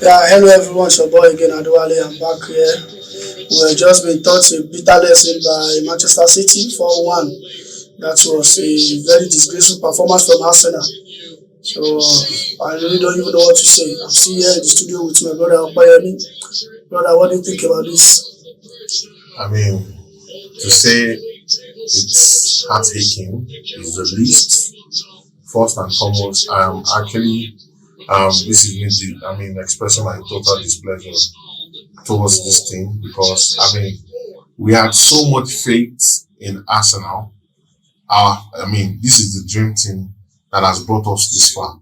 Yeah, hello everyone, it's your boy again, Adwale. I'm back here. We've just been taught a bitter lesson by Manchester City 4-1. That was a very disgraceful performance from Arsenal. So I really don't even know what to say. I'm still here in the studio with my brother Opayemi. Brother, what do you think about this? I mean, to say it's heartaking is the least. First and foremost, I'm actually this is me. Expressing my total displeasure towards this team because we had so much faith in Arsenal. This is the dream team that has brought us this far.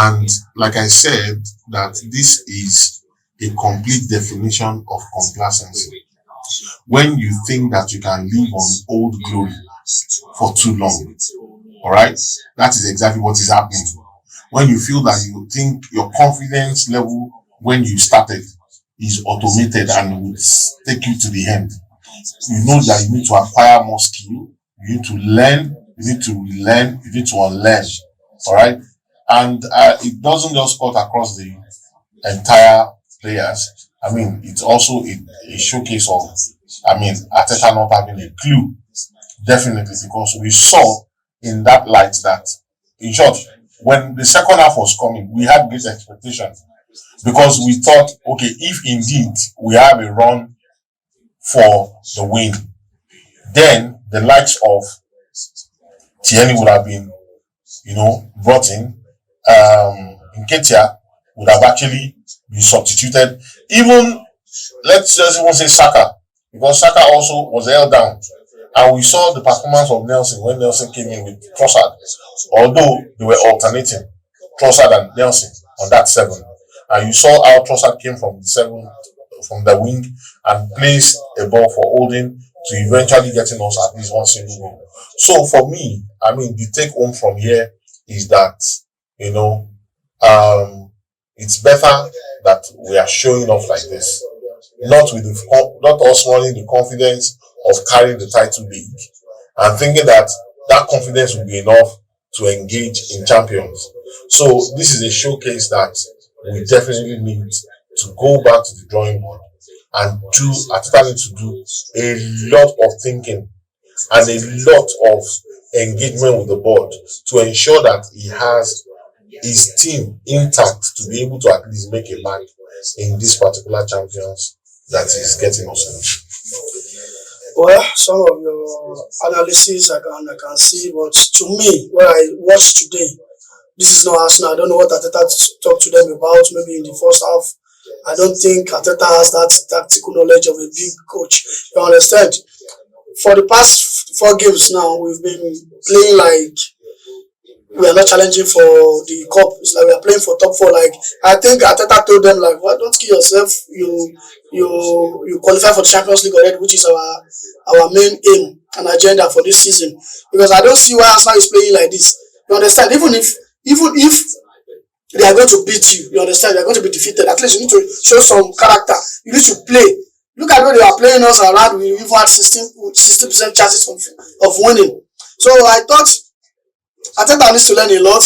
And like I said, that this is a complete definition of complacency. When you think that you can live on old glory for too long, all right, that is exactly what is happening. When you feel that you think your confidence level when you started is automated and will take you to the end, you know that you need to acquire more skill, you need to learn, you need to relearn, you need to unlearn, all right? And it doesn't just cut across the entire players. It's also a showcase of, Arteta not having a clue, definitely, because we saw in that light that, in short, when the second half was coming, we had great expectations because we thought, okay, if indeed we have a run for the win, then the likes of Tierney would have been, brought in. Nketiah would have actually been substituted. Let's just even say Saka, because Saka also was held down. And we saw the performance of Nelson when Nelson came in with Trossard. Although they were alternating Trossard and Nelson on that 7. And you saw how Trossard came from the 7, from the wing, and placed a ball for holding to eventually getting us at least one single goal. So for me, the take home from here is that, it's better that we are showing off like this. Not us running the confidence of carrying the title league and thinking that confidence will be enough to engage in champions. So this is a showcase that we definitely need to go back to the drawing board and Arteta needs to do a lot of thinking and a lot of engagement with the board to ensure that he has his team intact to be able to at least make a mark in this particular champions that is getting us in. Well, some of your analysis I can see, but to me, what I watched today, this is not Arsenal. I don't know what Arteta talked to them about. Maybe in the first half, I don't think Arteta has that tactical knowledge of a big coach. You understand? For the past 4 games now, we've been playing like we are not challenging for the cup. It's like we are playing for top 4. Like I think Arteta told them, like, "What? Don't kill yourself. You qualify for the Champions League already, which is our main aim and agenda for this season." Because I don't see why Arsenal is playing like this. You understand? Even if they are going to beat you, you understand? They are going to be defeated. At least you need to show some character. You need to play. Look at where they are playing us around. We even had 60% chances of winning. So I thought Arteta needs to learn a lot,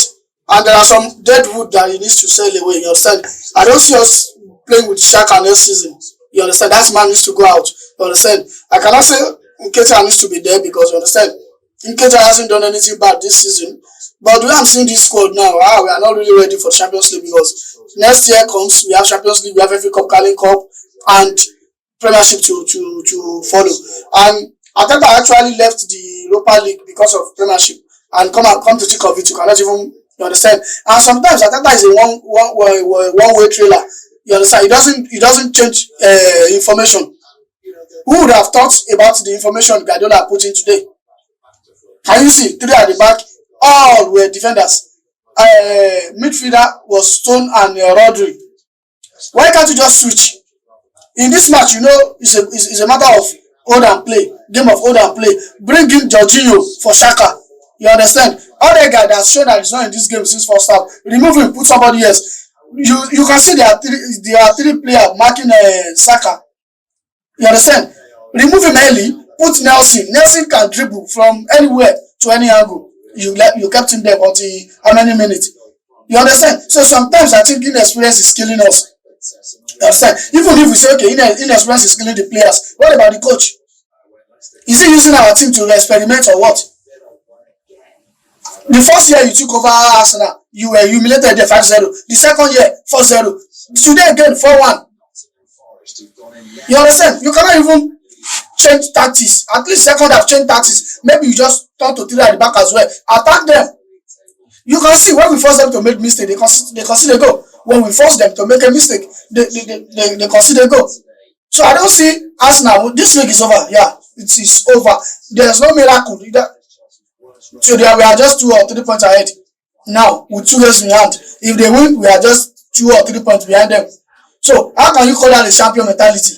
and there are some dead wood that he needs to sell away. You understand? I don't see us playing with Xhaka next season. You understand? That man needs to go out. You understand? I cannot say Nketiah needs to be there because you understand Nketiah hasn't done anything bad this season. But the way I'm seeing this squad now, we are not really ready for Champions League because next year comes, we have Champions League, we have FA Cup, Carling Cup, and Premiership to follow. And Arteta actually left the Europa League because of Premiership. And come to think of it, you cannot even, you understand. And sometimes Arteta is a one-way trailer. You understand? He doesn't change information. Who would have thought about the information Guardiola put in today? Can you see 3 at the back? All were defenders. Midfielder was Stone and Rodri. Why can't you just switch? In this match, it's a matter of hold and play, game of hold and play. Bring in Jorginho for Xhaka. You understand? Other guy that's shown that he's not in this game since first half. Remove him, put somebody else. You can see there are 3 players marking Saka. You understand? Remove him early, put Nelson. Nelson can dribble from anywhere to any angle. You kept him there until how many minutes? You understand? So sometimes I think inexperience is killing us. You understand? Even if we say, okay, inexperience is killing the players, what about the coach? Is he using our team to experiment or what? The first year you took over Arsenal, you were humiliated there 5-0. The second year, 4-0. Today again, 4-1. You understand? You cannot even change tactics. At least second half, change tactics. Maybe you just turn to 3 at the back as well. Attack them. You can see when we force them to make mistake, they consider goal. When we force them to make a mistake, they consider goal. So I don't see Arsenal. This league is over. Yeah, it is over. There's no miracle. So we are just 2 or 3 points ahead. Now, with 2 games in hand. If they win, we are just 2 or 3 points behind them. So how can you call that a champion mentality?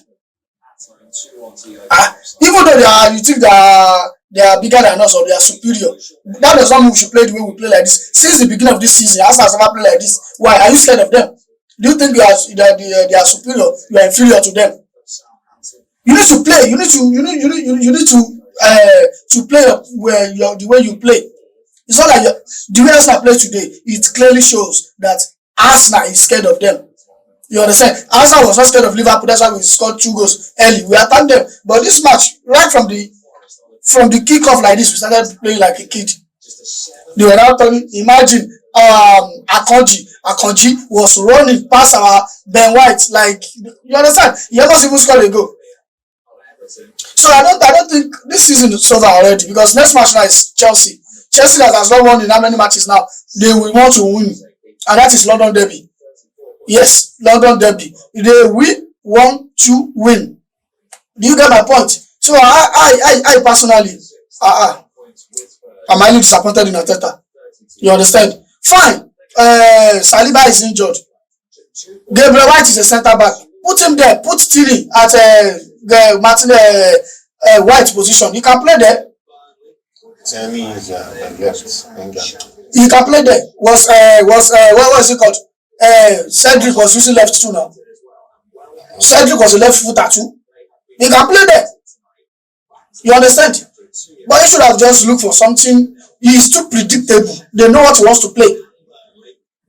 Even though you think they are bigger than us or they are superior, that does not mean we should play the way we play like this. Since the beginning of this season, Arsenal has never played like this. Why? Are you scared of them? Do you think they are superior? You are inferior to them. You need to play. You need to play the way you play. It's not like the way Arsenal play today. It clearly shows that Arsenal is scared of them. You understand? Arsenal was not scared of Liverpool. That's why we scored 2 goals early. We attacked them. But this match, right from the kickoff like this, we started playing like a kid. They were now turning. Imagine Akanji was running past our Ben White. Like, you understand? He almost even scored a goal. So I don't think this season is over already, because next match now is Chelsea. Chelsea that has not won in how many matches now? They will want to win, and that is London Derby. Yes, London Derby. They will want to win. Do you get my point? So I personally, I'm highly disappointed in ARTETA. You understand? Fine. Saliba is injured. Gabriel White is a centre back. Put him there. Put Tilly at Martin White position. He can play there. Tenny is left. He can play there. What was it called? Cedric was using left too now. Cedric was a left footer too. He can play there. You understand? But he should have just looked for something. He is too predictable. They know what he wants to play.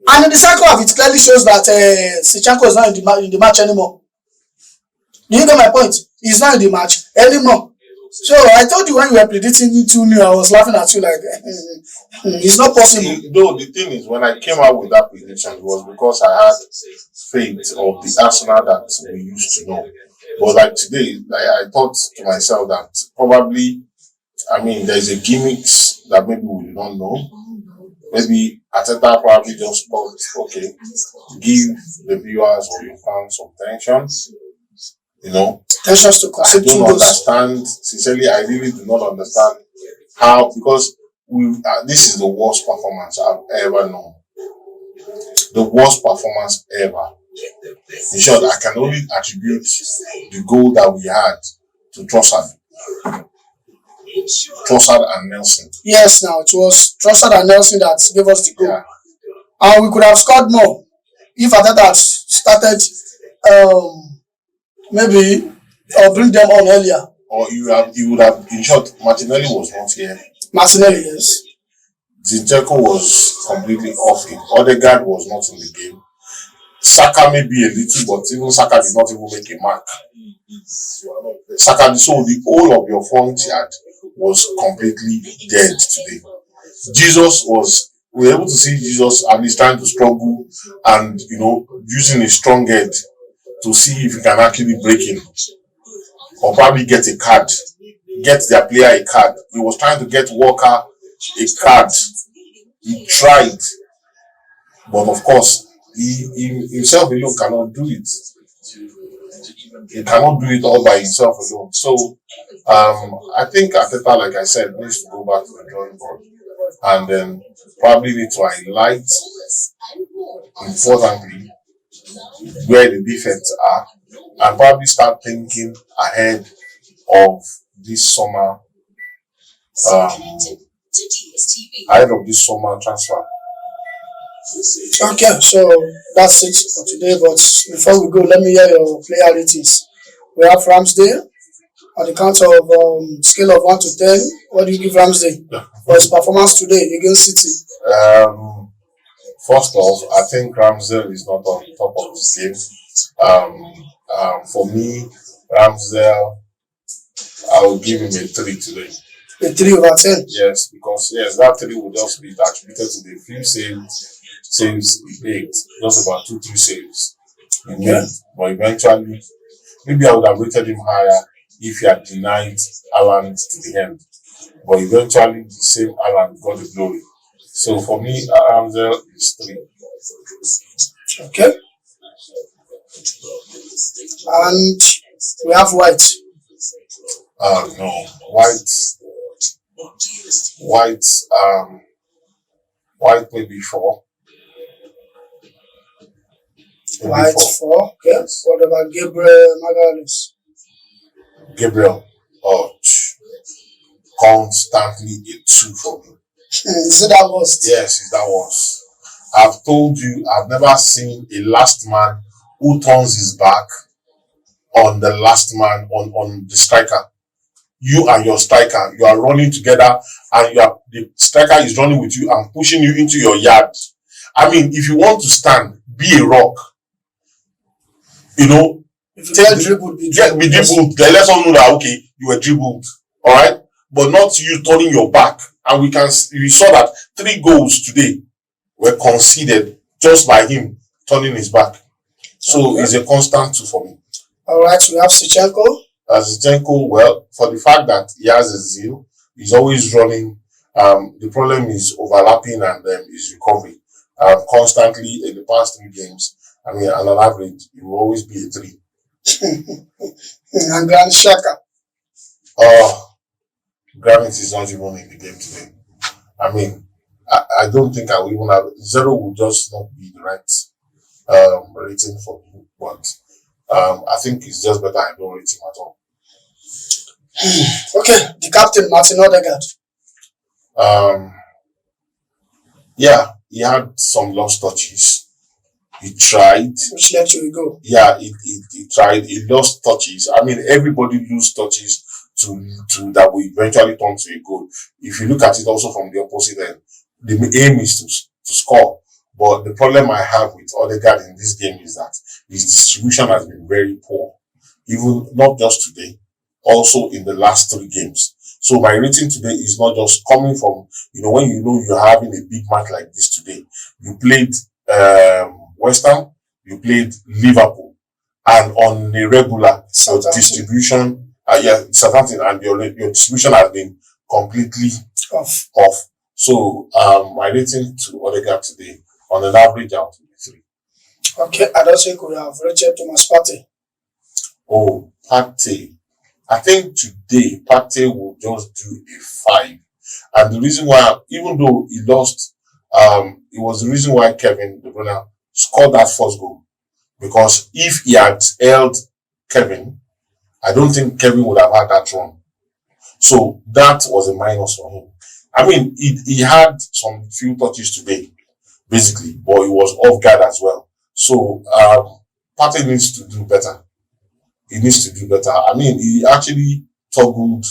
And in the second half, it clearly shows that Sichanko is not in the match anymore. Do you get my point? He's not in the match anymore. So I told you when you were predicting 2-0, I was laughing at you like, it's not possible. No, the thing is, when I came out with that prediction, it was because I had faith of the Arsenal that we used to know. But like today, I thought to myself that probably, there's a gimmicks that maybe we don't know. Maybe ARTETA probably just thought, okay, give the viewers or your fans some tension. Tensions to concede 2 goals. I don't understand. Sincerely, I really do not understand how, because this is the worst performance I've ever known. The worst performance ever. In short, I can only attribute the goal that we had to Trossard and Nelson. Yes, now it was Trossard and Nelson that gave us the goal. Yeah. And we could have scored more if ARTETA had started maybe or bring them on earlier. Or you would have, in short, Martinelli was not here. Martinelli, yes. Zinchenko was completely off it. Odegaard was not in the game. Saka may be a little, but even Saka did not even make a mark. Saka, so the whole of your front yard was completely dead today. We were able to see Jesus at least trying to struggle and, using his strong head to see if he can actually break in. Or probably get a card. Get their player a card. He was trying to get Walker a card. He tried. But of course, he himself alone cannot do it. He cannot do it all by himself alone. So, I think ARTETA, like I said, needs to go back to the drawing board. And then probably need to highlight, importantly, where the defects are, and probably start thinking ahead of this summer, transfer. Okay, so that's it for today. But before we go, let me hear your player ratings. We have Ramsdale at the count of scale of 1 to 10. What do you give Ramsdale for his performance today against City? First off, I think Ramsdale is not on top of his game. For me, Ramsdale, I will give him a 3 today. A 3 over 10? Yes, because that 3 will just be attributed to the few saves he made. Just about 2-3 saves he made. But eventually, maybe I would have rated him higher if he had denied Haaland to the end. But eventually, the same Haaland got the glory. So for me, Ramsdale is 3. Okay. And we have White. No, White maybe 4. White 4. Okay. Yes. What about Gabriel Magalhaes? Gabriel, constantly a 2 for me. Is it that worst? Yes, it's that worst. I've told you, I've never seen a last man who turns his back on the last man, on the striker. You and your striker, you are running together, and the striker is running with you and pushing you into your yard. I mean, if you want to stand, be a rock. You know, if you get dribbled, be dribbled. Then let us know that okay, you were dribbled, all right, but not you turning your back. And we saw that 3 goals today were conceded just by him turning his back. So it's a constant 2 for me. All right, we have Zinchenko. Zinchenko, well, for the fact that he has a zeal, he's always running. The problem is overlapping and his recovery. Constantly in the past 3 games, I mean, on an average, he will always be a 3. And Granit Xhaka. Granit is not even in the game today. I mean, I don't think I will even have 0 will just not be the right rating for me. But I think it's just better I don't rate him at all. Okay, the captain, Martin Odegaard. Yeah, he had some lost touches. He tried. Which led to a goal. Yeah, he tried. He lost touches. I mean, everybody loses touches to that will eventually turn to a goal. If you look at it also from the opposite end, the aim is to score. But the problem I have with Odegaard in this game is that his distribution has been very poor. Even not just today, also in the last 3 games. So my rating today is not just coming from, when you're having a big match like this today. You played West Ham, you played Liverpool, and on a regular distribution, Southampton, and your distribution has been completely off. So my rating to Odegaard today, on an average, out to be 3. Okay, I don't think we have rated Thomas Partey. Oh, Partey. I think today Partey will just do a 5. And the reason why, even though he lost, it was the reason why Kevin De Bruyne scored that first goal. Because if he had held Kevin, I don't think Kevin would have had that run. So that was a minus for him. I mean, he had some few touches today, basically, but he was off guard as well. So Partey needs to do better. He needs to do better. I mean, he actually toggled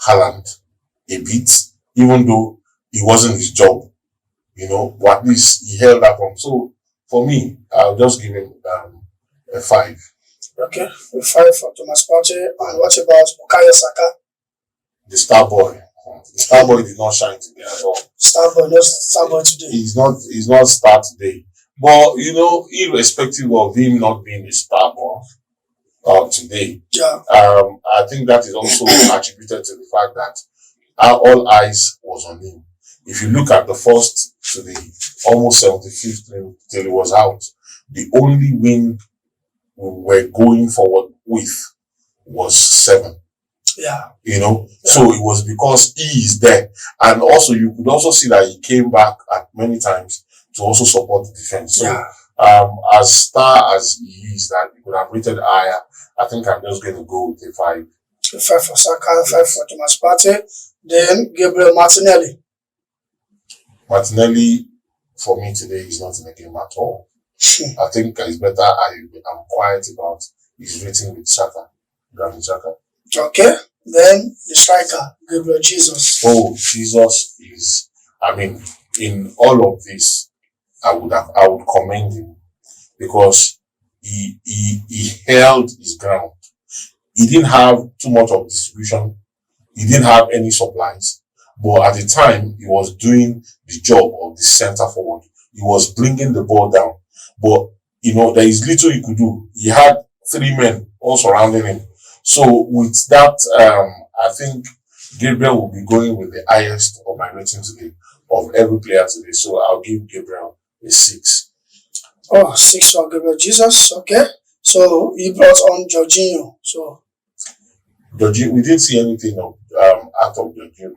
Haaland a bit, even though it wasn't his job, but at least he held that one. So for me, I'll just give him a 5. Okay, a 5 for Thomas Partey. And what about Bukayo Saka? The star boy. The star boy did not shine today at all. Star boy today. He's not star today. But irrespective of him not being a star boy today, I think that is also attributed to the fact that all eyes was on him. If you look at the first to the almost 75th minute till he was out, the only wing we were going forward with was 7. Yeah. So it was because he is there. And also you could also see that he came back at many times to also support the defense. So as star as he is, that you could have rated higher, I think I'm just going to go with a 5. A 5 for Saka, 5 for Thomas Partey. Then Gabriel Martinelli. Martinelli, for me today, is not in the game at all. I think it's better I'm quiet about his rating with Granit Xhaka. Okay. Then the striker, Gabriel Jesus. Oh, Jesus is, I mean, in all of this, I would commend him, because he held his ground. He didn't have too much of distribution. He didn't have any supplies, but at the time he was doing the job of the center forward. He was bringing the ball down, but there is little he could do. He had 3 men all surrounding him. So with that, I think Gabriel will be going with the highest of my rating today of every player today. So I'll give Gabriel a 6. Oh, 6 for Gabriel Jesus. Okay. So he brought on Jorginho. So Jorginho, we didn't see anything of out of Jorginho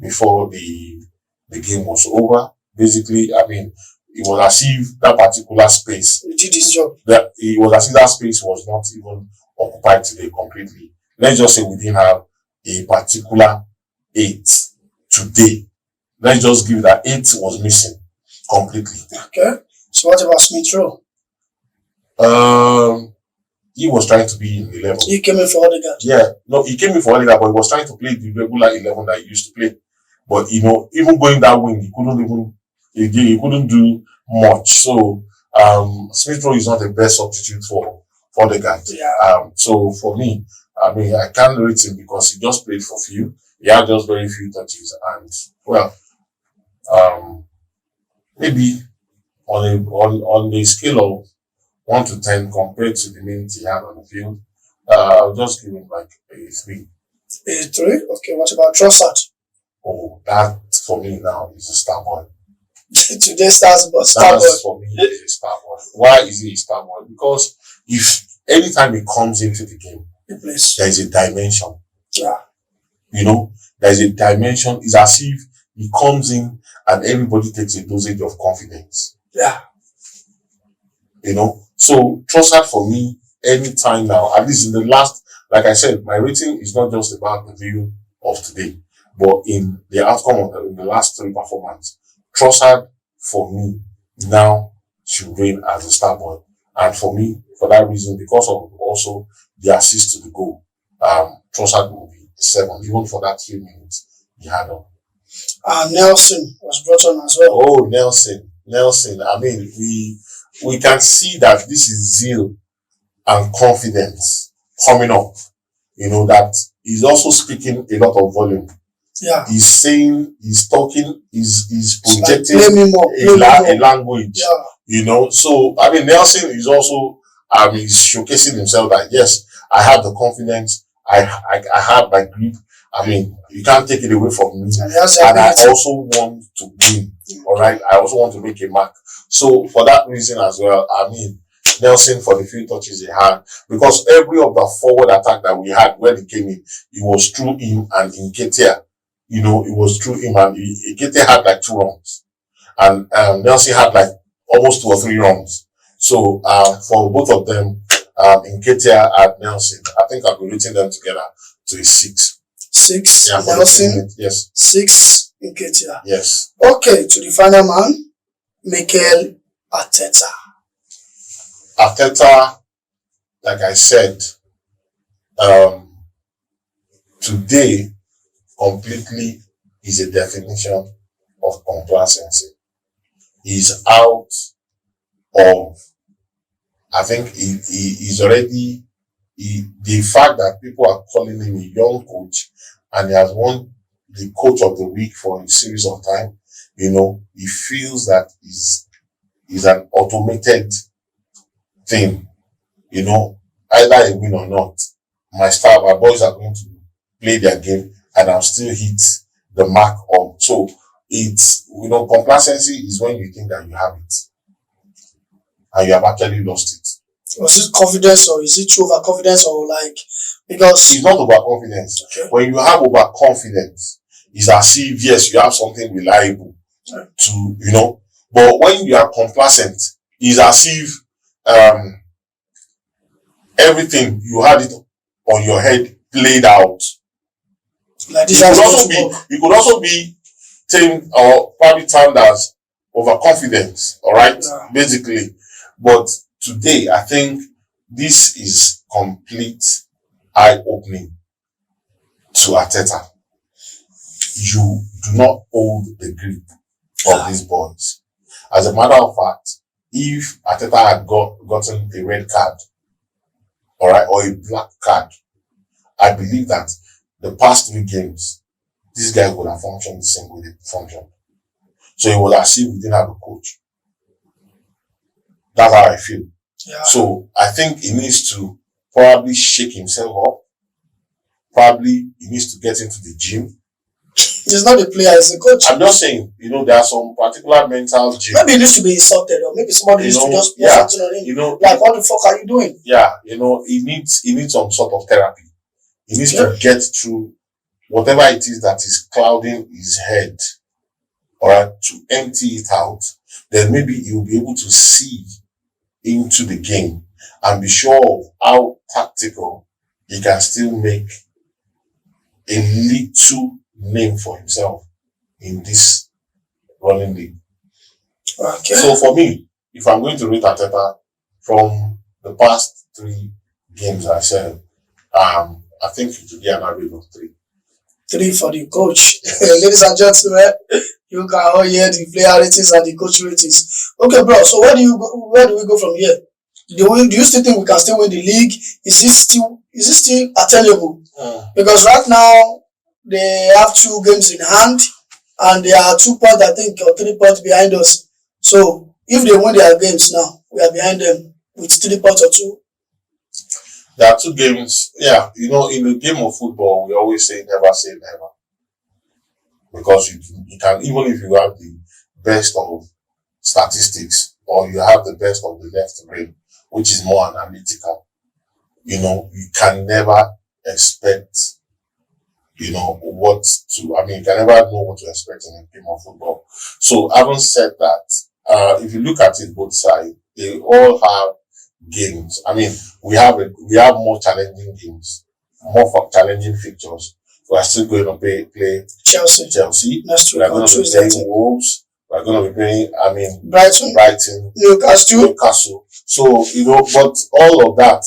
before the game was over. Basically, I mean, it was as if that particular space, he did his job. It was as if that space was not even occupied today completely. Let's just say we didn't have a particular 8 today. Let's just give that 8 was missing completely. Okay. So what about Smith Rowe? He was trying to be in 11. He came in for Odegaard. Yeah, no, he came in for Odegaard, but he was trying to play the regular 11 that he used to play. But even going that wing, he couldn't do much. So Smith Rowe is not the best substitute for Odegaard. Yeah. So for me, I mean, I can't rate him because he just played for few. He had just very few touches, and well, maybe on a scale of 1 to 10 compared to the minutes he had on the field, I'll just give him like a 3. A 3? Okay, what about Trossard? Oh, that for me now is a star boy. Today star boy. For me is a star boy. Why is he a star boy? Because if anytime he comes into the game, there is a dimension. Yeah. There is a dimension. It's as if he comes in and everybody takes a dosage of confidence. Yeah. So Trossard for me, anytime now, at least in the last, like I said, my rating is not just about the view of today, but in the outcome of the last 3 performances. Trossard for me now should reign as a star boy. And for me, for that reason, because of also the assist to the goal, Trossard will be 7, even for that 3 minutes he had on. Nelson was brought on as well. Oh, Nelson. I mean, we can see that this is zeal and confidence coming up. That he's also speaking a lot of volume. Yeah. He's saying, he's talking, he's projecting a language. Yeah. So I mean, Nelson is also he's showcasing himself that yes, I have the confidence, I have my grip. I mean, you can't take it away from me. And I also want to win. All right. I also want to make a mark. So for that reason as well, I mean, Nelson for the few touches he had, because every of the forward attack that we had when he came in, it was through him and Nketiah. It was through him, and Nketiah had like 2 runs, and Nelson had like almost 2 or 3 runs. So for both of them, Nketiah and Nelson, I think I'll be rating them together to a 6. 6 Yeah, Nelson, yes. 6 Nketiah. Yes. Okay, to the final man, Mikel Arteta. Arteta, like I said, today completely is a definition of complacency. He's out of, I think he's already, the fact that people are calling him a young coach and he has won the coach of the week for a series of time, he feels that is an automated thing, either a win or not. My boys are going to play their game and I'll still hit the mark on. So it's, complacency is when you think that you have it and you have actually lost it. Was it confidence, or is it true overconfidence, or because it's not overconfidence. Okay. When you have overconfidence, it's as if yes, you have something reliable to, but when you are complacent, it's as if everything you had it on your head played out. Like this, you could also be termed or probably termed as overconfidence, all right, basically. But today, I think this is complete eye-opening to Arteta. You do not hold the grip of these boys. As a matter of fact, if Arteta had gotten a red card, all right, or a black card, I believe that the past 3 games, this guy would have functioned the same way they functioned. So it was as if we didn't have a coach. That's how I feel. Yeah. So I think he needs to probably shake himself up. Probably he needs to get into the gym. He's not a player, he's a coach. I'm just saying, there are some particular mental gym. Maybe he needs to be insulted, or maybe somebody needs to just put something on him. Like, what the fuck are you doing? Yeah, he needs some sort of therapy. He needs to get through whatever it is that is clouding his head, all right, to empty it out. Then maybe he'll be able to see into the game and be sure of how tactical he can still make a little name for himself in this running league. Okay. So for me, if I'm going to rate Arteta from the past 3 games I said, I think it will be an average of 3. 3 for the coach. Ladies and gentlemen, you can all hear the player ratings and the coach ratings. Okay, bro. So where do we go from here? Do you still think we can still win the league? Is it still attainable? Because right now they have 2 games in hand and they are 2 points, I think, or 3 points behind us. So if they win their games now, we are behind them with 3 points or 2. There are 2 games. Yeah, in the game of football, we always say never say never. Because you can, even if you have the best of statistics or you have the best of the left brain, which is more analytical, you can never expect, you can never know what to expect in a game of football. So having said that, if you look at it both sides, they all have games. We have more challenging games, more challenging fixtures. We are still going to play Chelsea. That's true. We are going to be playing Wolves. We are going to be playing, Brighton, Newcastle. So, but all of that,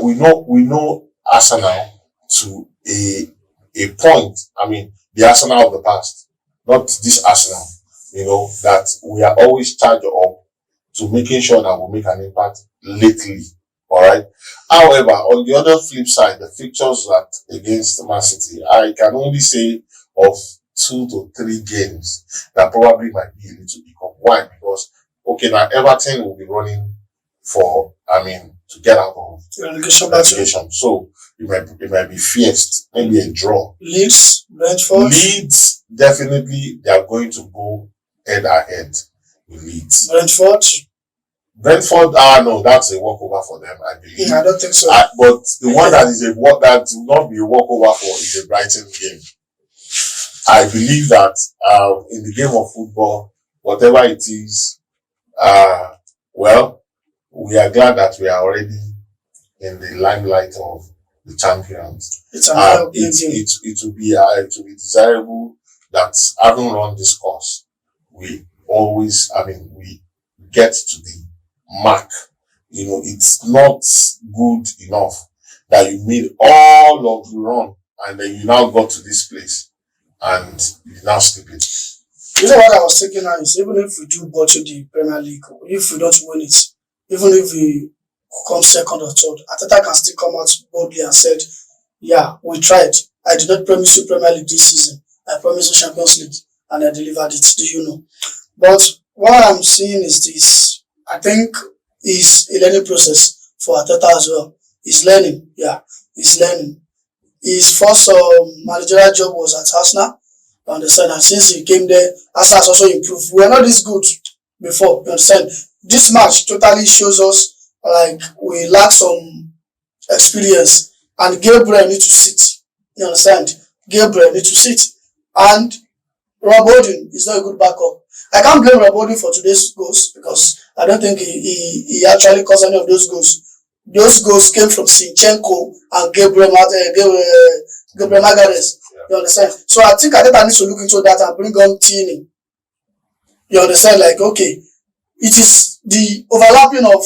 we know Arsenal to a point. The Arsenal of the past, not this Arsenal, that we are always charged up to making sure that we make an impact lately. All right. However, on the other flip side, the fixtures that against Man City, I can only say of 2 to 3 games that probably might be a little bit up. Why? Because now Everton will be running for, to get out of relegation. So it might be fierce, maybe a draw. Leeds, Brentford. Leeds, definitely they are going to go head ahead with Leeds. Brentford, no, that's a walkover for them, I believe. I don't think so. But the one that will not be a walkover for is a Brighton game. I believe that in the game of football, whatever it is, we are glad that we are already in the limelight of the champions. It will be desirable that having run this course, we always, we get to the mark. It's not good enough that you made all of the run and then you now got to this place and you now skip it. What I was thinking now is, even if we do bottle the Premier League, if we don't win it, even if we come second or third, Arteta can still come out boldly and said, yeah, we tried. I did not promise you Premier League this season. I promised you Champions League and I delivered it. Do you know? But what I'm seeing is this. I think it's a learning process for Arteta as well. He's learning. Yeah, he's learning. His first managerial job was at Arsenal. You understand? And since he came there, Arsenal has also improved. We were not this good before. You understand? This match totally shows us like we lack some experience. And Gabriel needs to sit. You understand? Gabriel needs to sit. And Rob Holding is not a good backup. I can't blame Rob Holding for today's goals because I don't think he actually caused any of those goals. Those goals came from Zinchenko and Gabriel Magalhaes. You understand? So I think Arteta needs to look into that and bring on Tierney. You understand? Like, okay, it is the overlapping of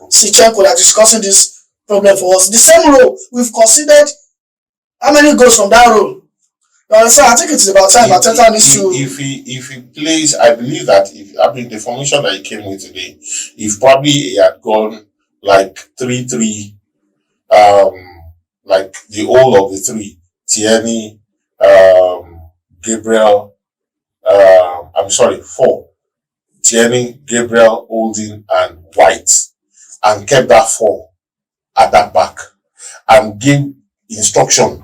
Zinchenko that is causing this problem for us. The same role, we've considered how many goals from that role. You So I think it's about time Arteta needs to. If he plays, I believe that the formation that he came with today, if probably he had gone like 3-3, like the whole of the three, Tierney, Gabriel, I'm sorry, 4, Tierney, Gabriel, Holding, and White, and kept that 4 at that back, and give instruction,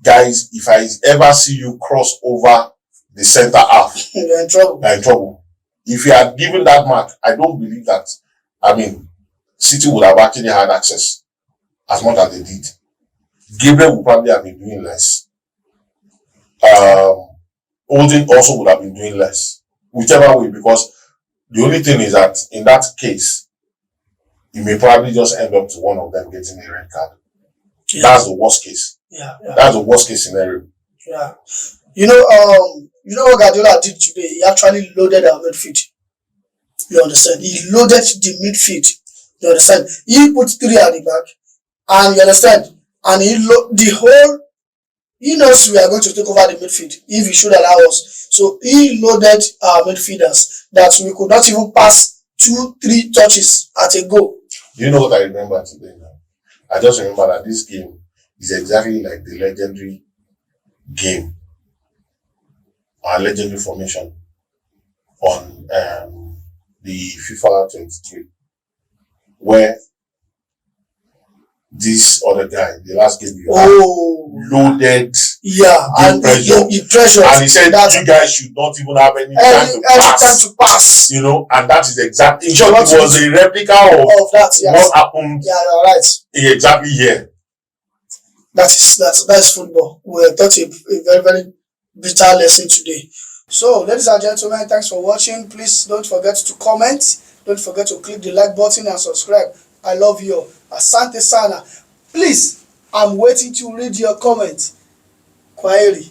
guys, if I ever see you cross over the center half, you're in trouble. You're in trouble. If you had given that mark, I don't believe that, City would have actually had access as much as they did. Gabriel would probably have been doing less. Holding also would have been doing less. Whichever way, because the only thing is that in that case, you may probably just end up to one of them getting a red card. Yeah. That's the worst case. Yeah. That's the worst case scenario. Yeah. You know what Guardiola did today? He actually loaded our midfield. You understand? He loaded the midfield. You understand? He put 3 at the back, and you understand? And he knows we are going to take over the midfield if he should allow us. So he loaded our midfielders that we could not even pass 2-3 touches at a go. You know what I remember today now? I just remember that this game is exactly like the legendary game, our legendary formation on the FIFA 23, where this other guy, the last game you had, loaded, and he pressured, and he said that you guys should not even have any time to pass. You know, and that is exactly, in short, it was a replica of that, what happened. Yeah, you're right. Exactly here. That is football. We have taught a very, very bitter lesson today. So, ladies and gentlemen, thanks for watching. Please don't forget to comment. Don't forget to click the like button and subscribe. I love you. Asante sana. Please, I'm waiting to read your comment. Kwaheri.